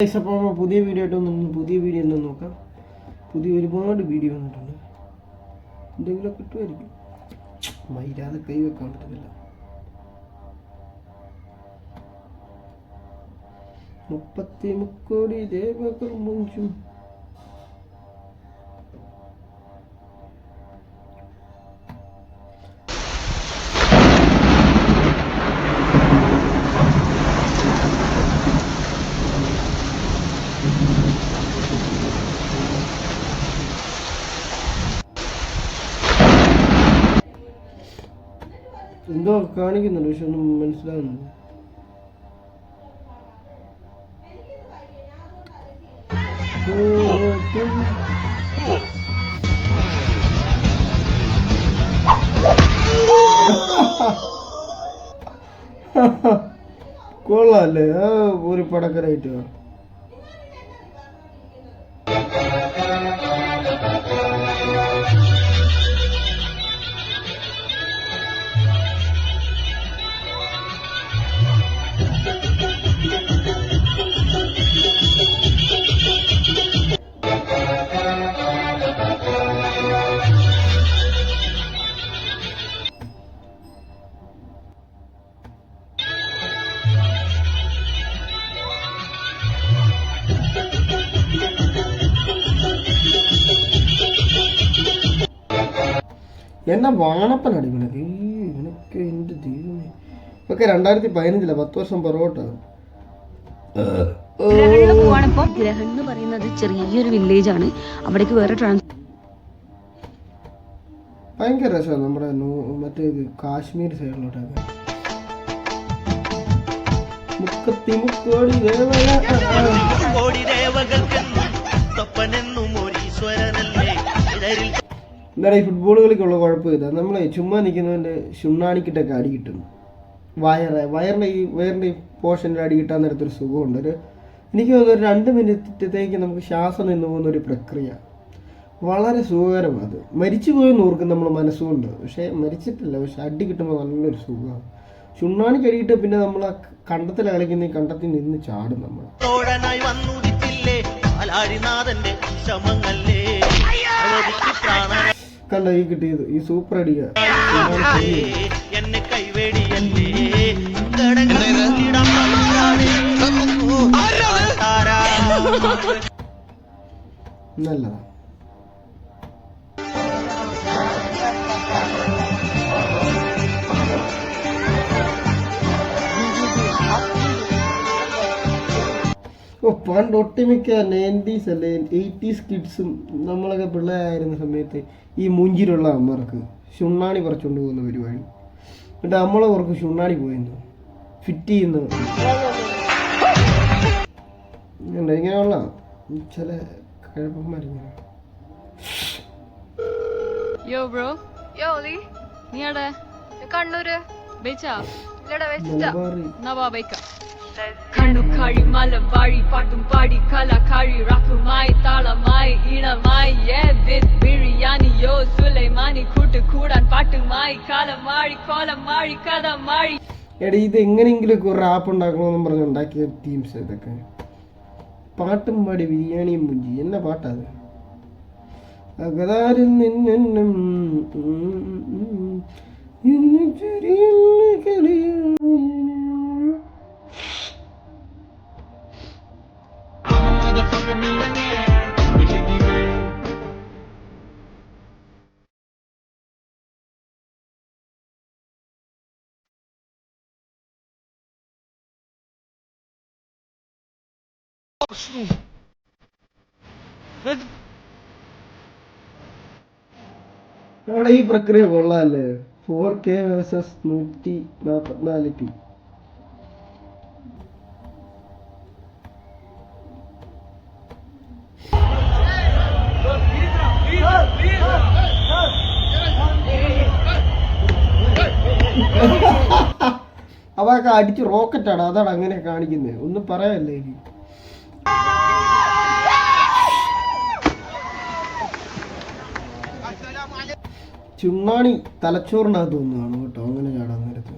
അപ്പോൾ പുതിയ വീഡിയോ ഒന്ന് നോക്കാം. ഒരുപാട് വീഡിയോ വന്നിട്ടുണ്ട്. എന്തെങ്കിലും കിട്ടുമായിരിക്കും. മൈരാതെ കൈ വെക്കാൻ പറ്റുന്നില്ല. 30 കോടി ദേവകൾ മുഞ്ചും. എന്തോ കാണിക്കുന്നുണ്ട്, പക്ഷെ ഒന്നും മനസ്സിലാവുന്നില്ല. കൊള്ളാല്ലേ ഒരു പടക്കരായിട്ട്. എന്നാ വാണപ്പനാണ് ഇവനൊക്കെ. ഇവനൊക്കെ എൻ്റെ ദൈവമേ. ഇതൊക്കെ 2015 10 വർഷം പുറകോട്ട്. ഗ്രഹൺ എന്ന് പറയുന്നത് ചെറിയൊരു വില്ലേജ് ആണ്. അവിടേക്ക് വേറെ ഭയങ്കര രസമാണ്. നമ്മുടെ മറ്റേ കാശ്മീർ സൈഡിലോട്ടൊക്കെ. എന്തായാലും ഈ ഫുട്ബോൾ കളിക്കുള്ള കുഴപ്പമില്ല. നമ്മളെ ചുമ്മാ നിൽക്കുന്നതിൻ്റെ ചുണ്ണാണിക്കിട്ടൊക്കെ അടി കിട്ടും. വയറിൻ്റെ ഈ പോർഷനിൽ അടി കിട്ടാൻ നേരത്തൊരു സുഖമുണ്ട്. എനിക്ക് തോന്നുന്നു 2 മിനിറ്റത്തേക്ക് നമുക്ക് ശ്വാസം നിന്ന് പോകുന്ന ഒരു പ്രക്രിയ വളരെ സുഖകരമാണ്. അത് മരിച്ചു പോയെന്ന് ഓർക്കും നമ്മൾ മനസ്സുകൊണ്ട്. പക്ഷേ മരിച്ചിട്ടില്ല. പക്ഷെ അടി കിട്ടുമ്പോൾ നല്ലൊരു സുഖമാണ്. ചുണ്ണാണിക്ക് അടിയിട്ട് പിന്നെ നമ്മൾ ആ കണ്ടത്തിൽ കളിക്കുന്ന ഈ കണ്ടത്തിൽ നിന്ന് ചാടും നമ്മൾ. കണ്ട ഈ കിട്ടിയത് ഈ സൂപ്പർ അടിയ നല്ലതാ. പണ്ട് ഒട്ടുമിക്ക 90s അല്ലെ 80s കിഡ്സും നമ്മളൊക്കെ പിള്ളേരായിരുന്ന സമയത്ത് ഈ മുഞ്ചിലുള്ള അമ്മർക്ക് ചുണ്ണാണി പറിച്ചുകൊണ്ട് പോകുന്ന പരിപാടി. എന്നിട്ട് നമ്മളെ ഓർക്ക് ചുണ്ണാണി പോയെന്ന് ഫിറ്റ് ചെയ്യുന്ന ഇങ്ങനെയുള്ള ചില കിഴപ്പന്മാരിങ്ങനെ. കണ്ണുകാഴി മലവാഴി പാട്ടും പാടി കലാകാഴി റാക്കുമായി താളമായി ഈണമായി ബിരിയാണിയോ സുലൈമാനി കൂട്ടാൻ പാട്ടുമായി കാലമാഴി കോലമാഴി കഥമാഴി. എടാ ഇത് എങ്ങനെയെങ്കിലും ഒരു റാപ്പ് ഉണ്ടാക്കണമെന്നും പറഞ്ഞ് ഉണ്ടാക്കിയ ടീംസ് ഇതൊക്കെ. പാട്ടും പാടി ബിരിയാണിയും മുഞ്ചി എന്നാ പാട്ടത്. അകതാരിൽ നിന്നും ഈ പ്രക്രിയ കൊള്ളാല്ലേ. 4K versus 144p. അവർക്ക് അടിച്ച് റോക്കറ്റാണ്. അതാണ് അങ്ങനെ കാണിക്കുന്നത്. ഒന്നും പറയാനല്ലേ ഇനി. ചുണ്ണാണി തലച്ചോറിനകത്ത് ഒന്നുമാണ് കേട്ടോ അങ്ങനെ ചാടാൻ നേരത്ത്.